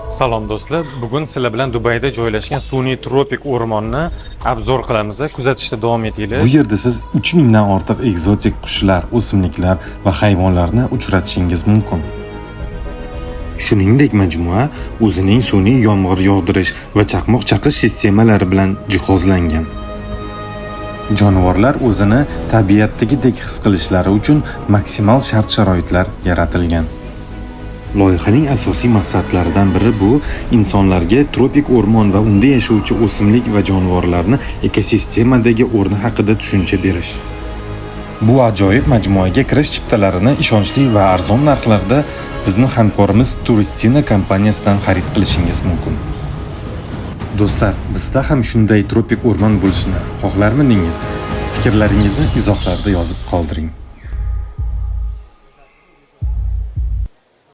Salom do'stlar, bugun sizlar bilan Dubayda joylashgan sun'iy tropik o'rmonni obzor qilamiz. Kuzatishda davom etinglar. Bu yerda siz 3000 dan ortiq ekzotik qushlar, o'simliklar va hayvonlarni uchratishingiz mumkin. Shuningdek, majmua o'zining sun'iy yomg'ir yog'dirish va chaqmoq chaqish sistemalari bilan jihozlangan. Jonivorlar o'zini tabiatdagidek his qilishlari uchun maksimal shart-sharoitlar yaratilgan. Loyihaning asosiy maqsadlaridan biri bu insonlarga tropik o'rmon va unda yashovchi o'simlik va jonivorlarni ekosistemadagi o'rni haqida tushuncha berish. Bu ajoyib majmuaga kirish chiptalarini ishonchli va arzon narxlarda bizning hamkorimiz Turistina kompaniyasidan xarid qilishingiz mumkin. Do'stlar, bizda ham shunday tropik o'rmon bo'lishini xohlarmidingiz? Fikrlaringizni izohlarda yozib qoldiring.